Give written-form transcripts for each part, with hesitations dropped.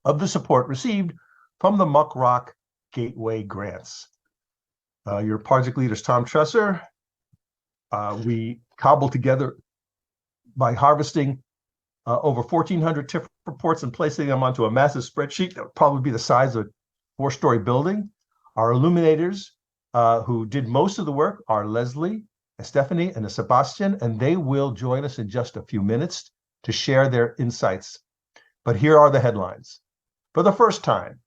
of the support received from the Muck Rock Gateway grants. Your project leader is Tom Tresser. We cobbled together by harvesting over 1,400 TIF reports and placing them onto a massive spreadsheet that would probably be the size of a four-story building. Our illuminators who did most of the work are Leslie, Stephanie, and Sebastian, and they will join us in just a few minutes to share their insights. But here are the headlines. For the first time,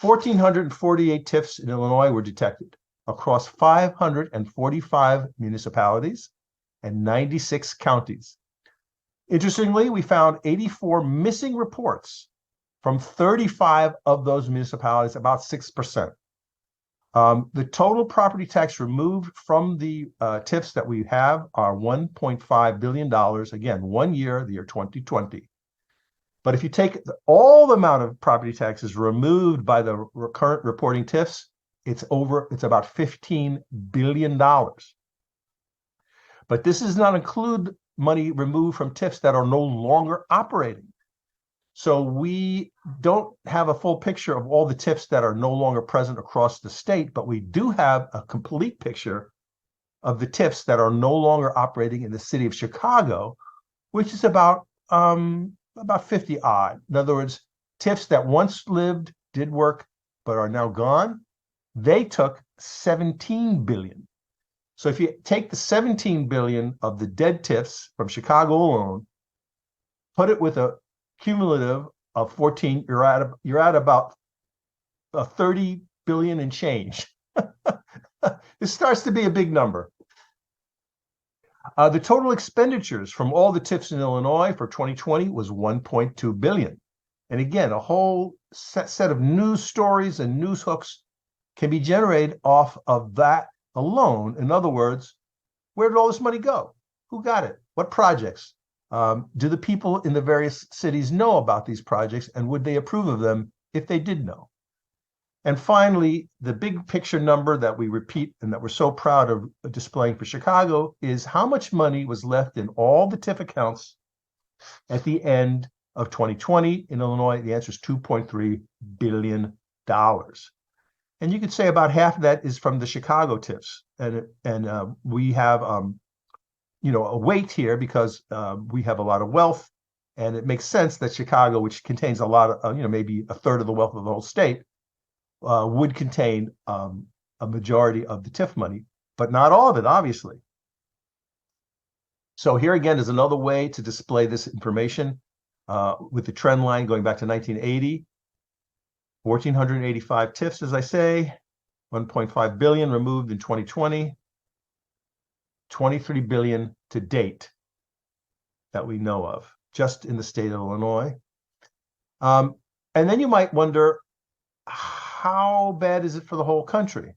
1,448 TIFs in Illinois were detected across 545 municipalities and 96 counties. Interestingly, we found 84 missing reports from 35 of those municipalities, about 6%. The total property tax removed from the TIFs that we have are $1.5 billion, again, 1 year, the year 2020. But if you take all the amount of property taxes removed by the current reporting TIFs, it's about $15 billion. But this does not include money removed from TIFs that are no longer operating. So we don't have a full picture of all the TIFs that are no longer present across the state, but we do have a complete picture of the TIFs that are no longer operating in the city of Chicago, which is about 50 odd. In other words, TIFs that once lived, did work, but are now gone, they took 17 billion. So if you take the 17 billion of the dead TIFs from Chicago alone, put it with a cumulative of 14, you're at about 30 billion and change. This starts to be a big number. The total expenditures from all the TIFs in Illinois for 2020 was 1.2 billion. And again, a whole set of news stories and news hooks can be generated off of that alone. In other words, where did all this money go? Who got it? What projects? Do the people in the various cities know about these projects, and would they approve of them if they did know? And finally, the big picture number that we repeat and that we're so proud of displaying for Chicago is how much money was left in all the TIF accounts at the end of 2020 in Illinois. The answer is $2.3 billion. And you could say about half of that is from the Chicago TIFs. And we have a weight here because we have a lot of wealth, and it makes sense that Chicago, which contains a lot of, maybe a third of the wealth of the whole state, would contain a majority of the TIF money, but not all of it, obviously. So here again is another way to display this information with the trend line going back to 1980. 1,485 TIFs, as I say, 1.5 billion removed in 2020. 23 billion to date that we know of, just in the state of Illinois. And then you might wonder, how bad is it for the whole country?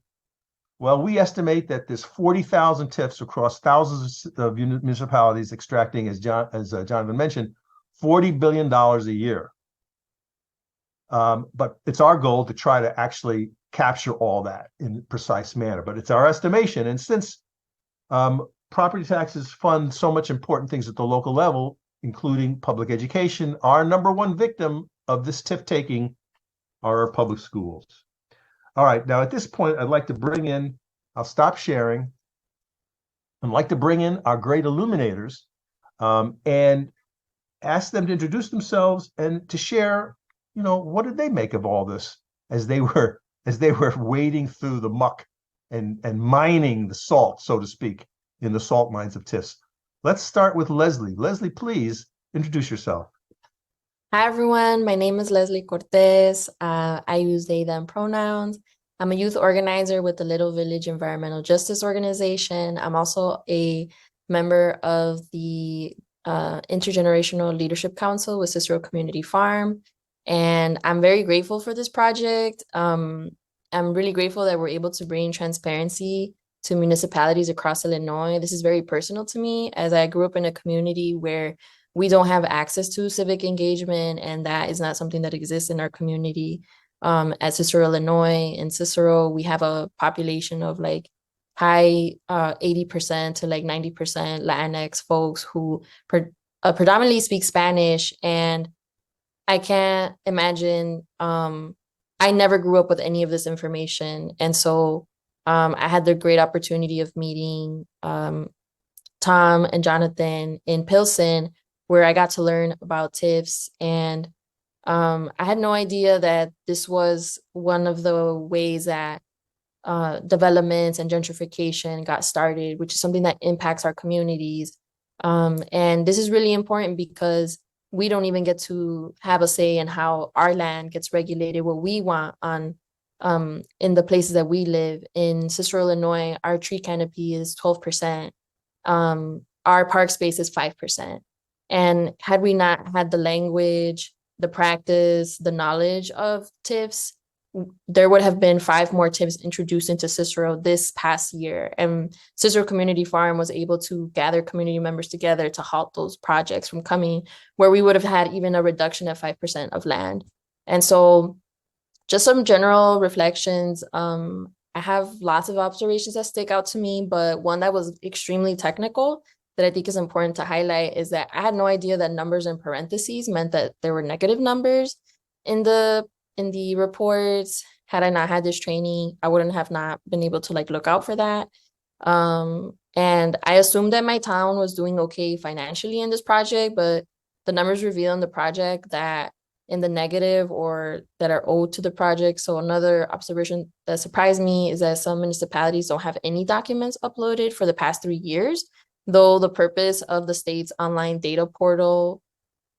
Well, we estimate that there's 40,000 TIFs across thousands of municipalities extracting, as Jonathan mentioned, $40 billion a year. But it's our goal to try to actually capture all that in a precise manner. But it's our estimation. And since property taxes fund so much important things at the local level, including public education, our number one victim of this TIF taking are our public schools. All right, now at this point, I'd like to bring in, I'll stop sharing. I'd like to bring in our great illuminators and ask them to introduce themselves and to share, what did they make of all this as they were wading through the muck and mining the salt, so to speak, in the salt mines of TIFs. Let's start with Leslie. Leslie, please introduce yourself. Hi, everyone. My name is Leslie Cortez. I use they, them pronouns. I'm a youth organizer with the Little Village Environmental Justice Organization. I'm also a member of the Intergenerational Leadership Council with Cicero Community Farm. And I'm very grateful for this project. I'm really grateful that we're able to bring transparency to municipalities across Illinois. This is very personal to me, as I grew up in a community where we don't have access to civic engagement, and that is not something that exists in our community. At Cicero, Illinois, in Cicero, we have a population of like high 80% to like 90% Latinx folks who predominantly speak Spanish, and I can't imagine. I never grew up with any of this information. And so I had the great opportunity of meeting Tom and Jonathan in Pilsen, where I got to learn about TIFs. And I had no idea that this was one of the ways that developments and gentrification got started, which is something that impacts our communities. And this is really important because we don't even get to have a say in how our land gets regulated, what we want on in the places that we live. In Cicero, Illinois, our tree canopy is 12%. Our park space is 5%. And had we not had the language, the practice, the knowledge of TIFs, there would have been 5 more TIFs introduced into Cicero this past year. And Cicero Community Farm was able to gather community members together to halt those projects from coming, where we would have had even a reduction of 5% of land. And so just some general reflections. I have lots of observations that stick out to me, but one that was extremely technical that I think is important to highlight is that I had no idea that numbers in parentheses meant that there were negative numbers in the reports. Had I not had this training, I wouldn't have not been able to like look out for that. And I assumed that my town was doing okay financially in this project, but the numbers reveal in the project that in the negative or that are owed to the project. So another observation that surprised me is that some municipalities don't have any documents uploaded for the past 3 years, though the purpose of the state's online data portal,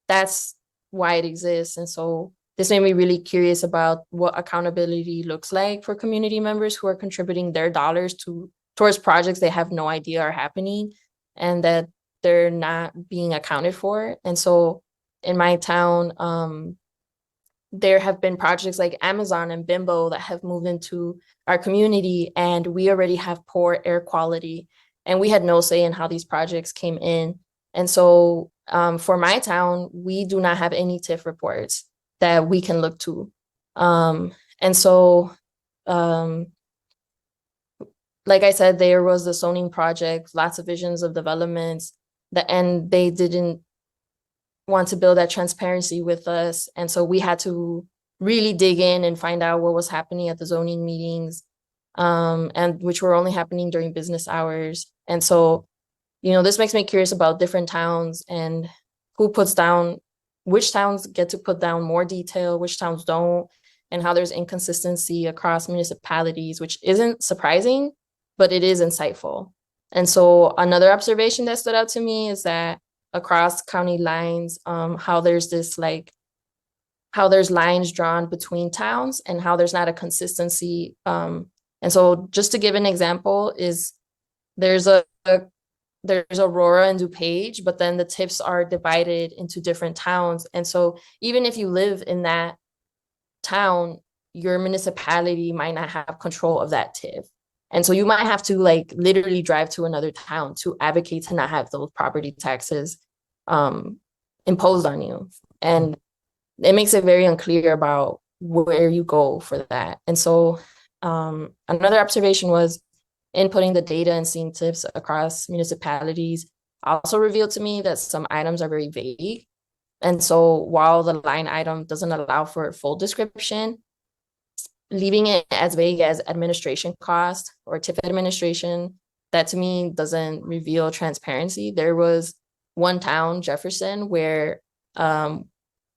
that's why it exists. And so this made me really curious about what accountability looks like for community members who are contributing their dollars towards projects they have no idea are happening and that they're not being accounted for. And so in my town, there have been projects like Amazon and Bimbo that have moved into our community, and we already have poor air quality, and we had no say in how these projects came in. And so for my town, we do not have any TIF reports that we can look to. And so, like I said, there was the zoning project, lots of visions of developments, and they didn't want to build that transparency with us. And so we had to really dig in and find out what was happening at the zoning meetings, and which were only happening during business hours. And so, this makes me curious about different towns and who puts down, which towns get to put down more detail, which towns don't, and how there's inconsistency across municipalities, which isn't surprising, but it is insightful. And so another observation that stood out to me is that across county lines, how there's lines drawn between towns and how there's not a consistency. And so just to give an example is there's Aurora and DuPage, but then the TIFs are divided into different towns. And so even if you live in that town, your municipality might not have control of that TIF. And so you might have to like literally drive to another town to advocate to not have those property taxes imposed on you. And it makes it very unclear about where you go for that. And so another observation was inputting the data and seeing TIFs across municipalities also revealed to me that some items are very vague. And so while the line item doesn't allow for a full description, leaving it as vague as administration cost or TIF administration, that to me doesn't reveal transparency. There was one town, Jefferson, where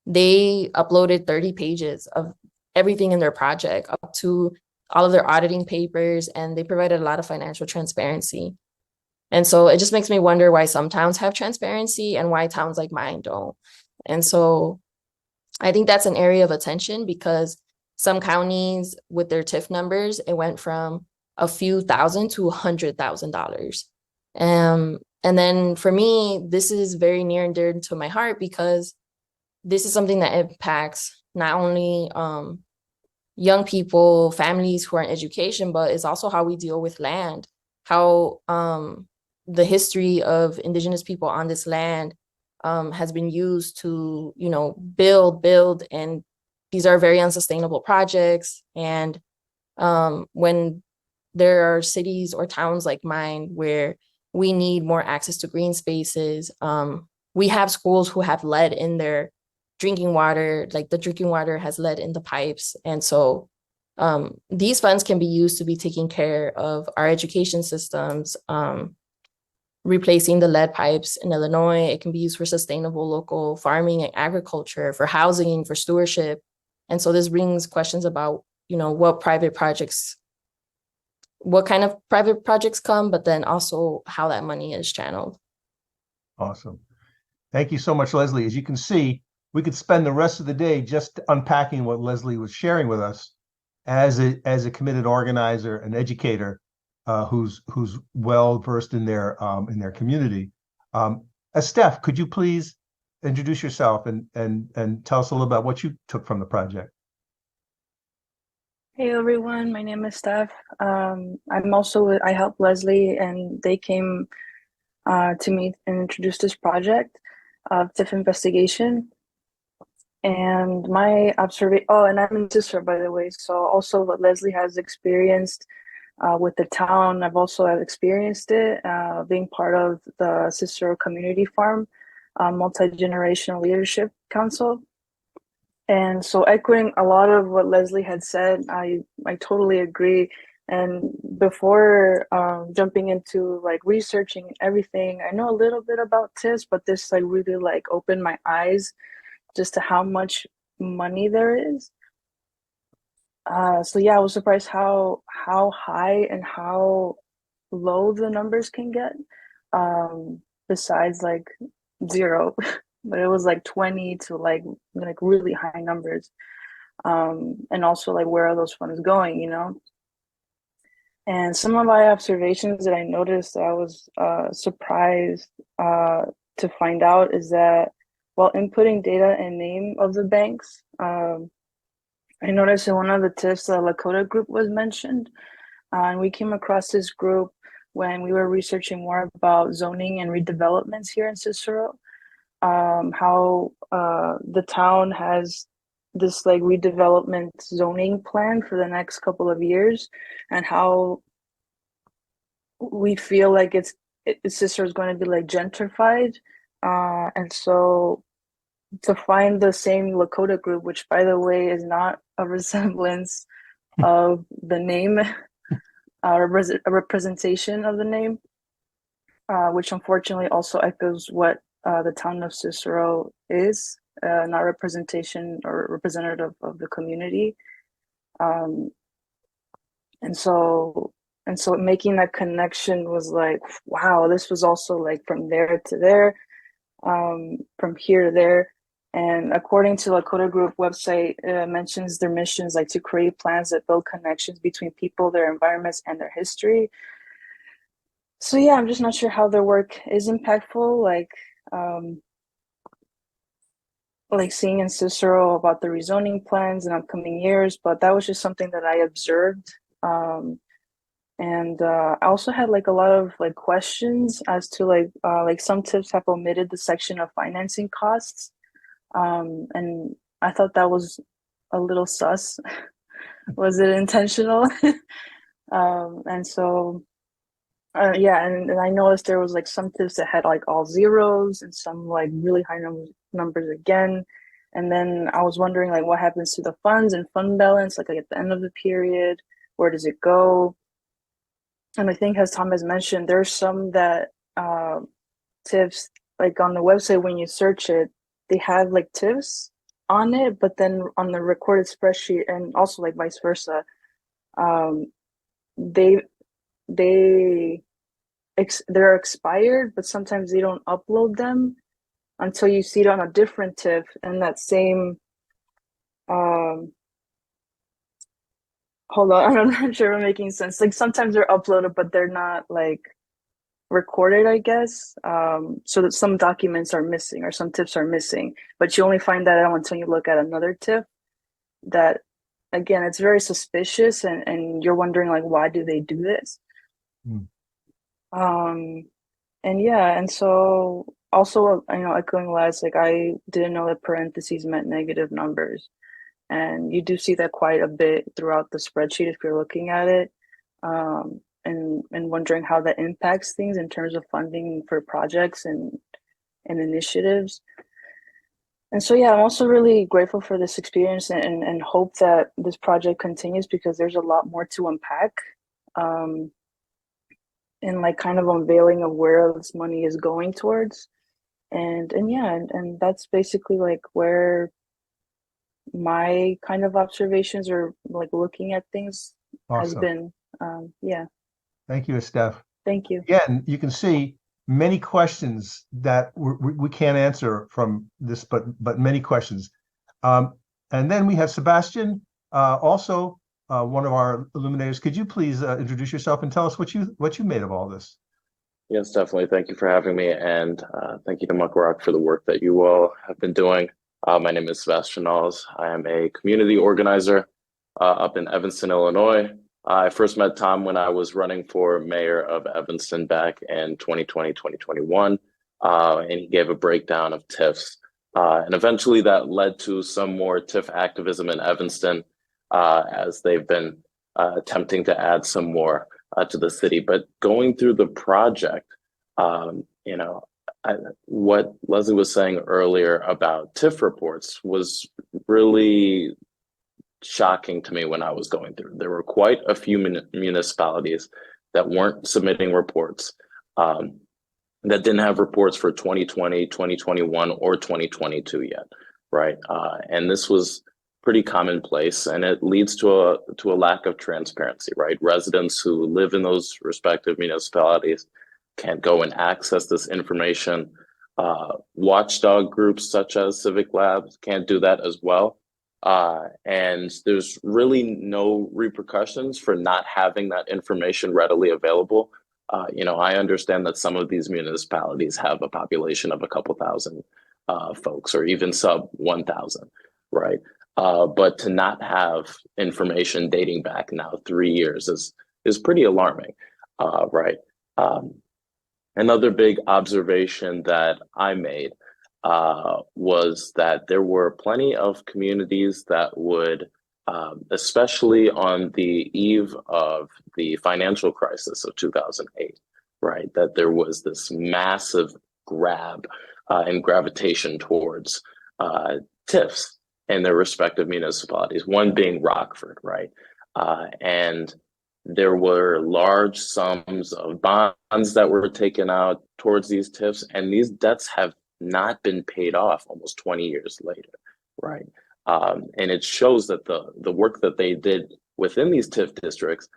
they uploaded 30 pages of everything in their project up to all of their auditing papers, and they provided a lot of financial transparency. And so it just makes me wonder why some towns have transparency and why towns like mine don't. And so I think that's an area of attention because some counties with their TIF numbers, it went from a few thousand to $100,000. And then for me, this is very near and dear to my heart because this is something that impacts not only young people, families who are in education, but it's also how we deal with land, how the history of Indigenous people on this land has been used to, build, and these are very unsustainable projects. And when there are cities or towns like mine where we need more access to green spaces, we have schools who have lead in their drinking water, like the drinking water has lead in the pipes. And so these funds can be used to be taking care of our education systems, replacing the lead pipes in Illinois. It can be used for sustainable local farming and agriculture, for housing, for stewardship. And so this brings questions about, what kind of private projects come, but then also how that money is channeled. Awesome. Thank you so much, Leslie. As you can see, we could spend the rest of the day just unpacking what Leslie was sharing with us as a committed organizer and educator who's well versed in their community. Steph, could you please introduce yourself and tell us a little about what you took from the project? Hey everyone, my name is Steph. I helped Leslie and they came to me and introduced this project of TIF investigation. And my observation, oh, and I'm in sister, by the way. So also what Leslie has experienced with the town, I've also have experienced it being part of the Cicero Community Farm Multi-Generational Leadership Council. And so echoing a lot of what Leslie had said, I totally agree. And before jumping into like researching everything, I know a little bit about TIFs, but this like really like opened my eyes just to how much money there is. So yeah, I was surprised how high and how low the numbers can get. Besides like zero, but it was like 20 to like really high numbers. And also like where are those funds going, And some of my observations that I noticed that I was surprised to find out is that while inputting data and name of the banks, I noticed in one of the TIFs, the Lakota group was mentioned. And we came across this group when we were researching more about zoning and redevelopments here in Cicero. How the town has this like redevelopment zoning plan for the next couple of years, and how we feel like Cicero is going to be like gentrified, and so to find the same Lakota group, which by the way is not a resemblance of the name, a representation of the name, which unfortunately also echoes what the town of Cicero is, not representation or representative of the community. Um, and so making that connection was like, wow, this was also like from there to there, from here to there. And according to the Lakota Group website, it mentions their missions like to create plans that build connections between people, their environments, and their history. So yeah, I'm just not sure how their work is impactful. Like seeing in Cicero about the rezoning plans in upcoming years, but that was just something that I observed. And I also had like a lot of like questions as to like some TIFs have omitted the section of financing costs. And I thought that was a little sus. Was it intentional? And so yeah, and I noticed there was like some TIFs that had like all zeros and some like really high numbers again. And then I was wondering like what happens to the funds and fund balance, like at the end of the period, where does it go? And I think as Tom has mentioned, there's some that TIFs like on the website when you search it, they have like TIFs on it, but then on the recorded spreadsheet and also like vice versa, um, they they they're expired, but sometimes they don't upload them until you see it on a different TIF and that same um hold on, I'm not sure if I'm making sense. Like sometimes they're uploaded, but they're not like recorded, I guess. So that some documents are missing or some TIFs are missing, but you only find that out until you look at another TIF that again it's very suspicious and you're wondering like why do they do this? Mm. And yeah, and so also, echoing Les, like I didn't know that parentheses meant negative numbers. And you do see that quite a bit throughout the spreadsheet if you're looking at it, and wondering how that impacts things in terms of funding for projects and initiatives. And so, yeah, I'm also really grateful for this experience and hope that this project continues because there's a lot more to unpack. Um, and like kind of unveiling of where this money is going towards. And yeah, and that's basically like where my kind of observations or like looking at things has Awesome. been. Yeah, Thank you, Steph. thank you. Again, you can see many questions that we can't answer from this, but many questions. Um, and then we have Sebastian, also one of our illuminators. Could you please introduce yourself and tell us what you made of all this? Yes, definitely. Thank you for having me, and thank you to Muck Rock for the work that you all have been doing. My name is Sebastian Knowles. I am a community organizer up in Evanston, Illinois. I first met Tom when I was running for mayor of Evanston back in 2020, 2021, and he gave a breakdown of TIFs. And eventually that led to some more TIF activism in Evanston as they've been attempting to add some more to the city. But going through the project, you know, what Leslie was saying earlier about TIF reports was really shocking to me when I was going through. There were quite a few municipalities that weren't submitting reports, that didn't have reports for 2020, 2021, or 2022 yet, right? And this was pretty commonplace, and it leads to a lack of transparency, right? Residents who live in those respective municipalities can't go and access this information. Watchdog groups such as Civic Labs can't do that as well. And there's really no repercussions for not having that information readily available. I understand that some of these municipalities have a population of a couple thousand folks, or even sub 1,000, right? But to not have information dating back now 3 years is pretty alarming, right? Another big observation that I made was that there were plenty of communities that would, especially on the eve of the financial crisis of 2008, right, that there was this massive grab and gravitation towards TIFs in their respective municipalities, one being Rockford, right? And there were large sums of bonds that were taken out towards these TIFs, and these debts have not been paid off almost 20 years later, right? And it shows that the work that they did within these TIF districts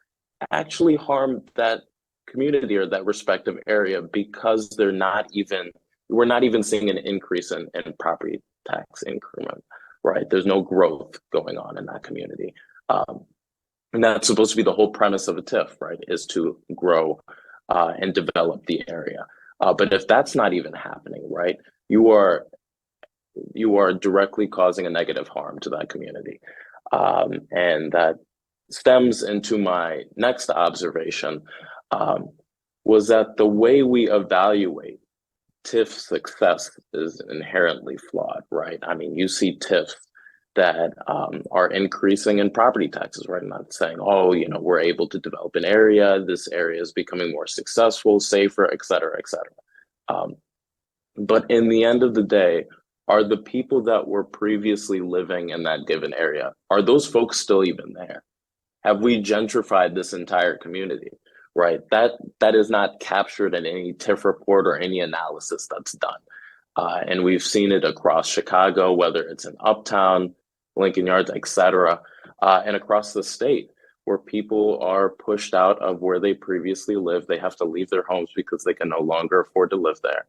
actually harmed that community or that respective area because we're not even seeing an increase in property tax increment, right? There's no growth going on in that community. And that's supposed to be the whole premise of a TIF, right? Is to grow and develop the area. But if that's not even happening, right, you are directly causing a negative harm to that community. And that stems into my next observation, was that the way we evaluate TIF success is inherently flawed, right? I mean, you see TIFs that are increasing in property taxes, right? I'm not saying, oh, we're able to develop an area, this area is becoming more successful, safer, et cetera, et cetera. But in the end of the day, are the people that were previously living in that given area, are those folks still even there? Have we gentrified this entire community, right? That is not captured in any TIF report or any analysis that's done. And we've seen it across Chicago, whether it's in Uptown, Lincoln Yards, et cetera, and across the state, where people are pushed out of where they previously lived. They have to leave their homes because they can no longer afford to live there.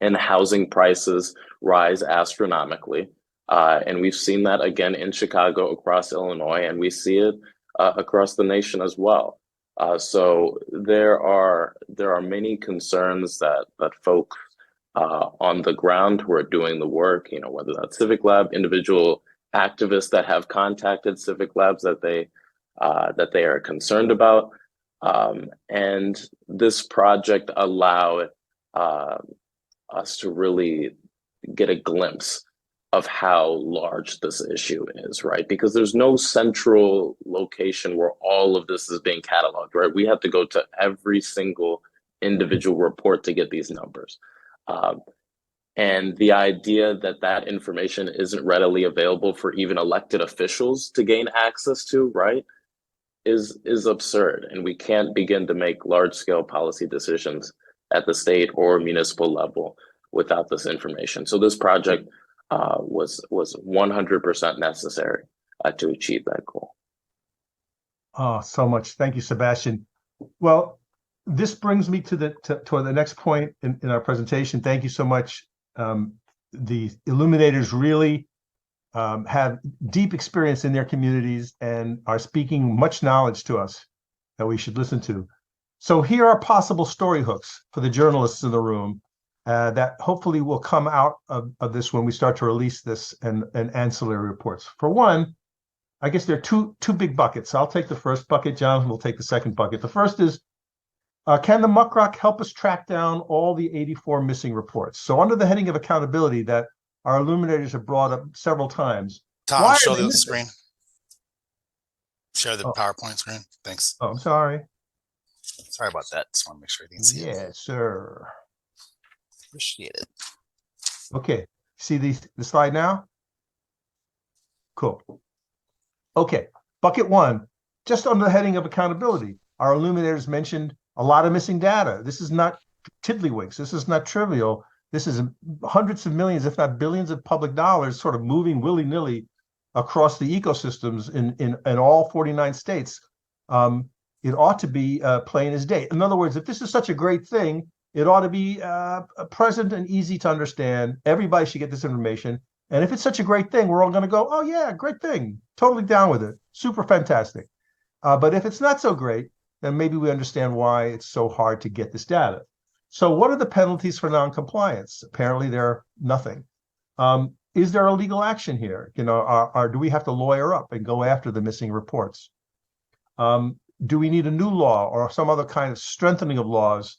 And housing prices rise astronomically. And we've seen that again in Chicago, across Illinois, and we see it across the nation as well. So there are many concerns that folks on the ground who are doing the work, whether that's Civic Lab, individual activists that have contacted Civic Labs that they are concerned about. And this project allowed us to really get a glimpse of how large this issue is, right? Because there's no central location where all of this is being cataloged, right? We have to go to every single individual report to get these numbers. And the idea that that information isn't readily available for even elected officials to gain access to, right, is absurd. And we can't begin to make large scale policy decisions at the state or municipal level without this information. So this project was 100% necessary to achieve that goal. Oh, so much. Thank you, Sebastian. Well, this brings me to the next point in our presentation. Thank you so much. The illuminators really have deep experience in their communities and are speaking much knowledge to us that we should listen to. So here are possible story hooks for the journalists in the room that hopefully will come out of this when we start to release this and ancillary reports. For one, I guess there are two big buckets. I'll take the first bucket. Jonathan will take the second bucket. The first is, can the Muckrock help us track down all the 84 missing reports? So under the heading of accountability that our illuminators have brought up several times. Tom, show the screen. Share the PowerPoint screen. Thanks. Oh, I'm sorry. Sorry about that. Just want to make sure you can see it. Yes, sir. Appreciate it. Okay. See the slide now? Cool. Okay. Bucket one, just under the heading of accountability, our illuminators mentioned a lot of missing data. This is not tiddlywinks. This is not trivial. This is hundreds of millions, if not billions of public dollars sort of moving willy-nilly across the ecosystems in all 49 states. It ought to be plain as day. In other words, if this is such a great thing, it ought to be present and easy to understand. Everybody should get this information. And if it's such a great thing, we're all going to go, oh, yeah, great thing. Totally down with it. Super fantastic. But if it's not so great, then maybe we understand why it's so hard to get this data. So what are the penalties for noncompliance? Apparently, they're nothing. Is there a legal action here? You know, do we have to lawyer up and go after the missing reports? Do we need a new law or some other kind of strengthening of laws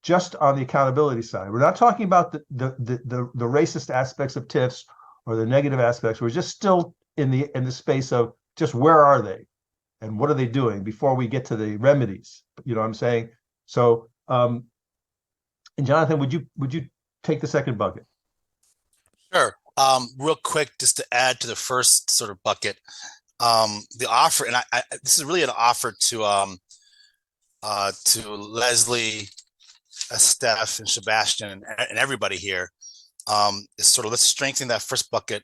just on the accountability side? We're not talking about the racist aspects of TIFs or the negative aspects. We're just still in the space of just where are they and what are they doing before we get to the remedies? You know what I'm saying? So, and Jonathan, would you take the second bucket? Sure. Real quick, just to add to the first sort of bucket, the offer, and this is really an offer to Leslie, Steph, and Sebastian, and everybody here, is sort of let's strengthen that first bucket,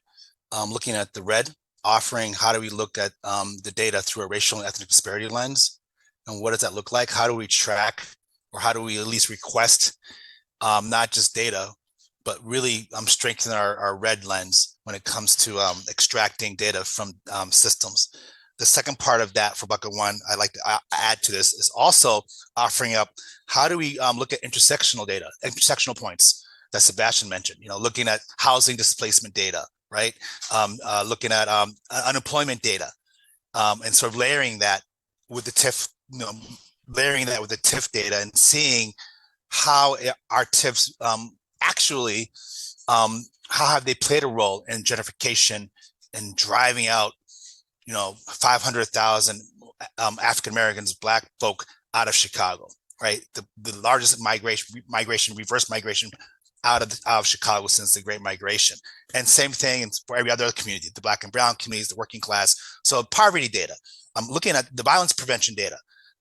looking at the red, offering how do we look at the data through a racial and ethnic disparity lens, and what does that look like? How do we track, or how do we at least request not just data, but really strengthen our red lens when it comes to extracting data from systems. The second part of that for bucket one, I'd like to add to this, is also offering up how do we look at intersectional data, intersectional points that Sebastian mentioned, you know, looking at housing displacement data, right? Looking at unemployment data, and sort of layering that with the TIF, you know, layering that with the TIF data and seeing how our TIFs actually, how have they played a role in gentrification and driving out, you know, 500,000 African Americans, Black folk out of Chicago, right? The largest reverse migration out of Chicago since the Great Migration. And same thing for every other community, the Black and Brown communities, the working class. So poverty data. I'm looking at the violence prevention data.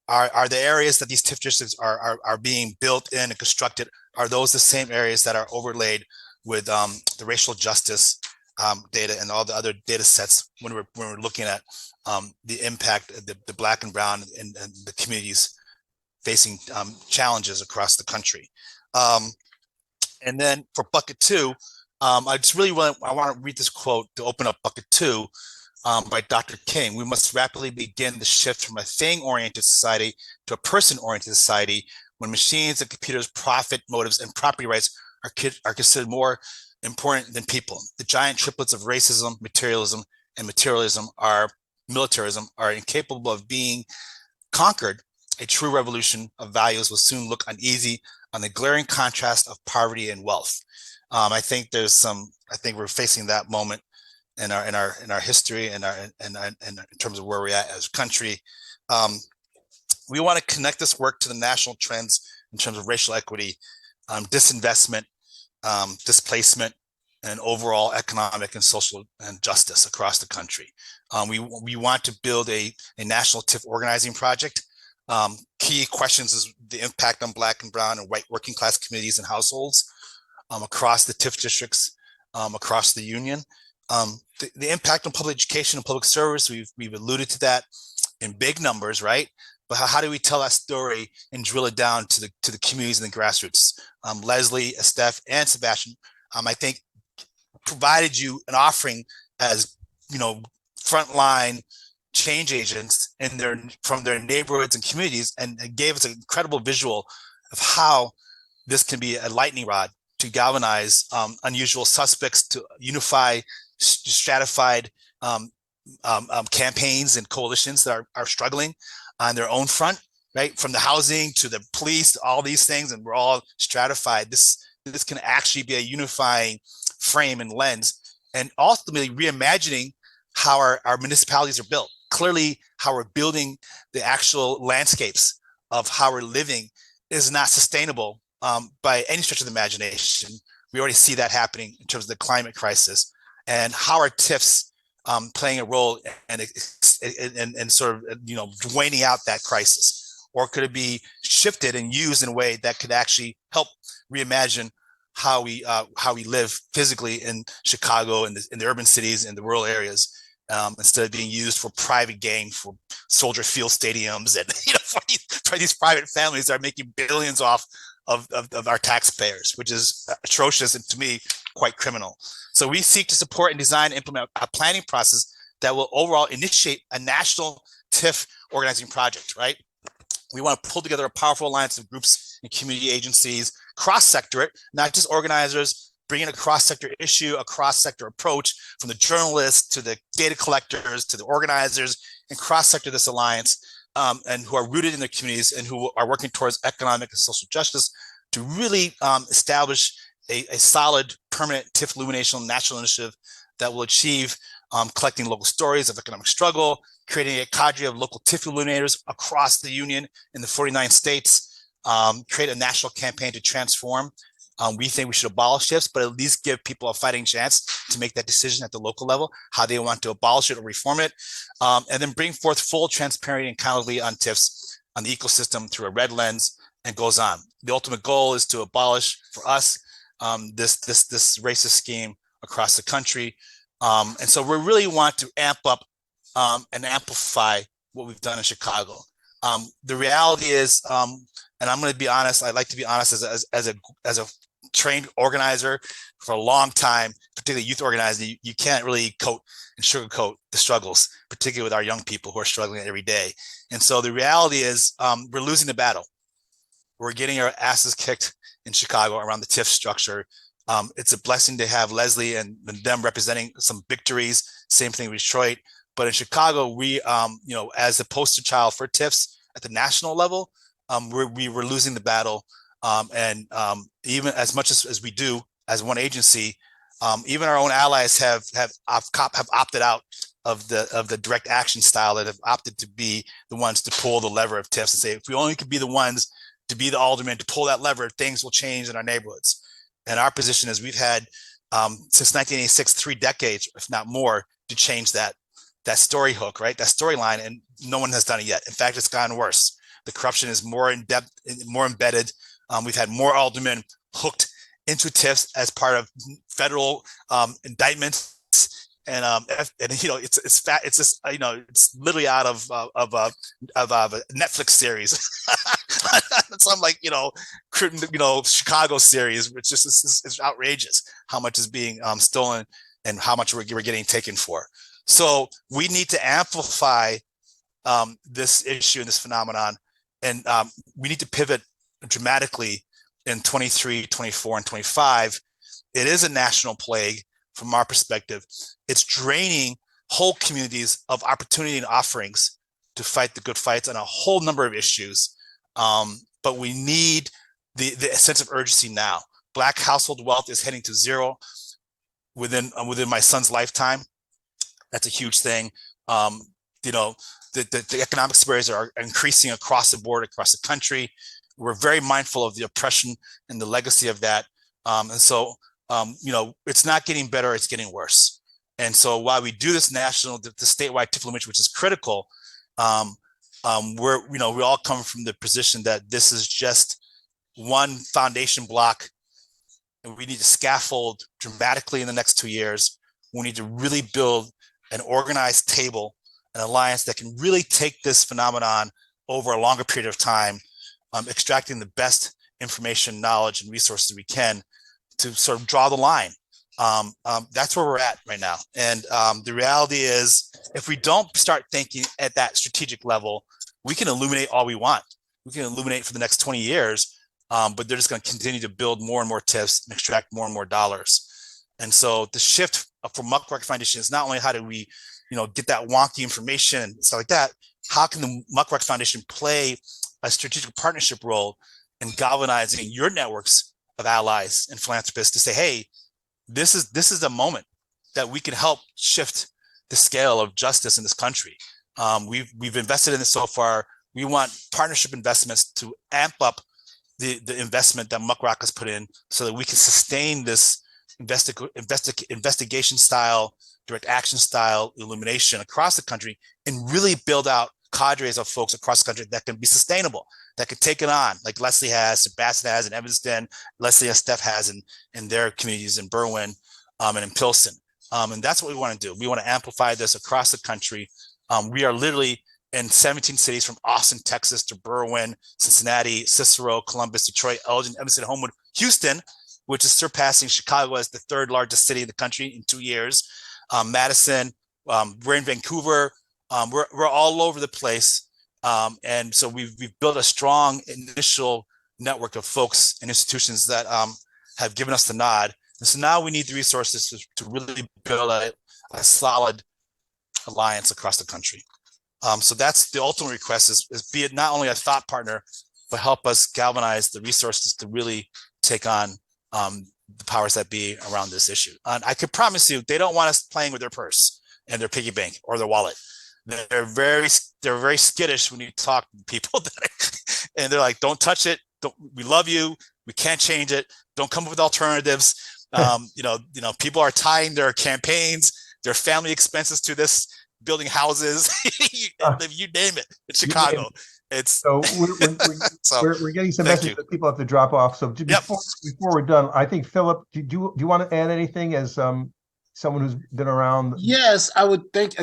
Are the areas that these TIF districts are being built in and constructed, are those the same areas that are overlaid with the racial justice data and all the other data sets when we're looking at the impact of the Black and Brown and the communities facing challenges across the country? And then for bucket two, I just really want to read this quote to open up bucket two. By Dr. King. We must rapidly begin the shift from a thing-oriented society to a person-oriented society when machines and computers' profit motives and property rights are considered more important than people. The giant triplets of racism, materialism, and militarism are incapable of being conquered. A true revolution of values will soon look uneasy on the glaring contrast of poverty and wealth. I think we're facing that moment in our history and in terms of where we're at as a country. We want to connect this work to the national trends in terms of racial equity, disinvestment, displacement, and overall economic and social and justice across the country. We want to build a national TIF organizing project. Key questions is the impact on Black and Brown and white working class communities and households across the TIF districts, across the union. The impact on public education and public service, we've alluded to that in big numbers, right? But how do we tell that story and drill it down to the communities and the grassroots? Leslie, Steph, and Sebastian, I think, provided you an offering as, frontline change agents from their neighborhoods and communities, and gave us an incredible visual of how this can be a lightning rod to galvanize unusual suspects, to unify stratified campaigns and coalitions that are struggling on their own front, right? From the housing to the police, to all these things, and we're all stratified. This can actually be a unifying frame and lens, and ultimately reimagining how our municipalities are built. Clearly, how we're building the actual landscapes of how we're living is not sustainable by any stretch of the imagination. We already see that happening in terms of the climate crisis, and how are TIFs playing a role and sort of draining out that crisis, or could it be shifted and used in a way that could actually help reimagine how we live physically in Chicago and in the urban cities and the rural areas, instead of being used for private gain, for Soldier Field stadiums, and for these private families that are making billions off of our taxpayers, which is atrocious and, to me, quite criminal. So we seek to support and design and implement a planning process that will overall initiate a national TIF organizing project, right? We want to pull together a powerful alliance of groups and community agencies, cross-sector it, not just organizers, bring in a cross-sector issue, a cross-sector approach, from the journalists to the data collectors to the organizers, and cross-sector this alliance, and who are rooted in their communities and who are working towards economic and social justice to really establish a solid, permanent TIF illumination national initiative that will achieve collecting local stories of economic struggle, creating a cadre of local TIF illuminators across the union in the 49 states, create a national campaign to transform. We think we should abolish TIFs, but at least give people a fighting chance to make that decision at the local level, how they want to abolish it or reform it, and then bring forth full transparency and accountability on TIFs, on the ecosystem through a red lens, and goes on. The ultimate goal is to abolish, for us, this racist scheme across the country. And so we really want to amp up and amplify what we've done in Chicago. The reality is, and I'm going to be honest, I like to be honest as a trained organizer for a long time, particularly youth organizing, you can't really coat and sugarcoat the struggles, particularly with our young people who are struggling every day. And so the reality is, we're losing the battle. We're getting our asses kicked in Chicago around the TIF structure. It's a blessing to have Leslie and them representing some victories. Same thing with Detroit. But in Chicago, we, as the poster child for TIFs at the national level, we were losing the battle. And even as much as we do as one agency, even our own allies have opted out of the direct action style, that have opted to be the ones to pull the lever of TIFs and say, if we only could be the ones to be the aldermen to pull that lever, things will change in our neighborhoods. And our position is we've had, since 1986, 3 decades, if not more, to change that story hook, right? That storyline, and no one has done it yet. In fact, it's gotten worse. The corruption is more in depth, more embedded. We've had more aldermen hooked into TIFs as part of federal indictments, and it's just it's literally out of a Netflix series. Some Chicago series, which is outrageous how much is being stolen and how much we're getting taken for. So we need to amplify this issue and this phenomenon, and we need to pivot dramatically in 23, 24, and 25. It is a national plague from our perspective. It's draining whole communities of opportunity and offerings to fight the good fights on a whole number of issues. But we need the sense of urgency now. Black household wealth is heading to zero within my son's lifetime. That's a huge thing. The economic disparities are increasing across the board, across the country. We're very mindful of the oppression and the legacy of that. And so, it's not getting better, it's getting worse. And so while we do this national, the statewide TIF elimination, which is critical, we all come from the position that this is just one foundation block, and we need to scaffold dramatically in the next 2 years. We need to really build an organized table, an alliance that can really take this phenomenon over a longer period of time, extracting the best information, knowledge, and resources we can to sort of draw the line. That's where we're at right now. And the reality is, if we don't start thinking at that strategic level, we can illuminate all we want. We can illuminate for the next 20 years, but they're just going to continue to build more and more TIFs and extract more and more dollars. And so the shift for Muck Foundation is not only how do we, get that wonky information and stuff like that, how can the Muck Foundation play a strategic partnership role in galvanizing your networks of allies and philanthropists to say, hey, this is a moment that we can help shift the scale of justice in this country. We've invested in this so far. We want partnership investments to amp up the investment that Muck has put in so that we can sustain this investigation style, direct action style illumination across the country, and really build out cadres of folks across the country that can be sustainable, that can take it on, like Leslie has, Sebastian has in Evanston, Leslie and Steph has in their communities in Berwyn and in Pilsen. And that's what we want to do. We want to amplify this across the country. We are literally in 17 cities, from Austin, Texas to Berwyn, Cincinnati, Cicero, Columbus, Detroit, Elgin, Evanston, Homewood, Houston, which is surpassing Chicago as the third largest city in the country in 2 years. Madison, we're in Vancouver. We're all over the place. And so we've built a strong initial network of folks and institutions that have given us the nod. And so now we need the resources to really build a solid alliance across the country. So that's the ultimate request is be it not only a thought partner, but help us galvanize the resources to really take on the powers that be around this issue. And I can promise you, they don't want us playing with their purse and their piggy bank or their wallet. They're very skittish when you talk to people and they're like, don't touch it. We love you. We can't change it. Don't come up with alternatives. People are tying their campaigns, their family expenses to this, building houses, you name it, in Chicago. It's so we're getting some messages that people have to drop off. So before we're done, I think Philip, do you want to add anything as someone who's been around? Yes, I would thank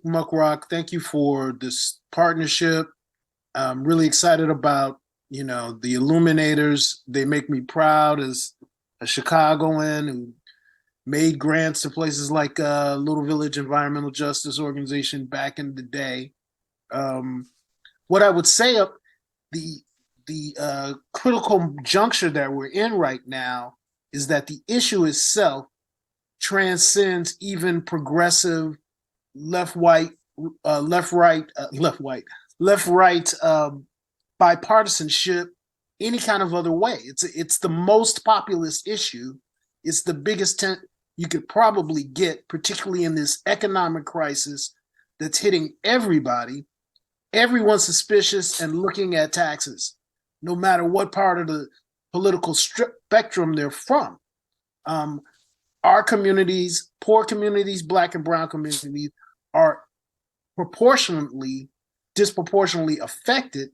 Muck. Thank you for this partnership. I'm really excited about, the illuminators. They make me proud as a Chicagoan who made grants to places like Little Village Environmental Justice Organization back in the day. What I would say, the critical juncture that we're in right now is that the issue itself transcends even progressive left-right bipartisanship, any kind of other way. It's the most populist issue. It's the biggest tent you could probably get, particularly in this economic crisis that's hitting everybody. Everyone's suspicious and looking at taxes, no matter what part of the political spectrum they're from. Our communities, poor communities, Black and brown communities, are disproportionately affected,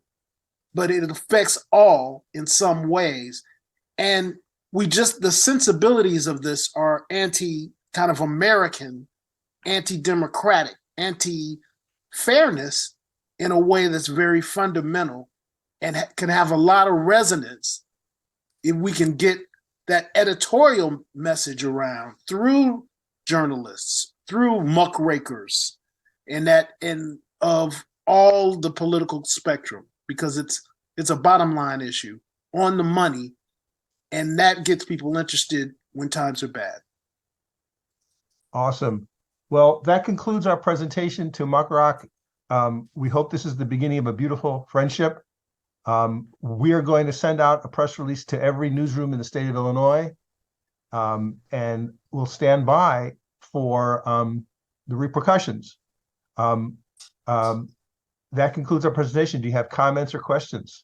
but it affects all in some ways. And the sensibilities of this are kind of American, anti-democratic, anti-fairness in a way that's very fundamental and can have a lot of resonance if we can get that editorial message around through journalists, through muckrakers, and of all the political spectrum, because it's a bottom line issue on the money, and that gets people interested when times are bad. Awesome. Well, that concludes our presentation to Muck. We hope this is the beginning of a beautiful friendship. We are going to send out a press release to every newsroom in the state of Illinois, and we'll stand by for the repercussions. That concludes our presentation. Do you have comments or questions?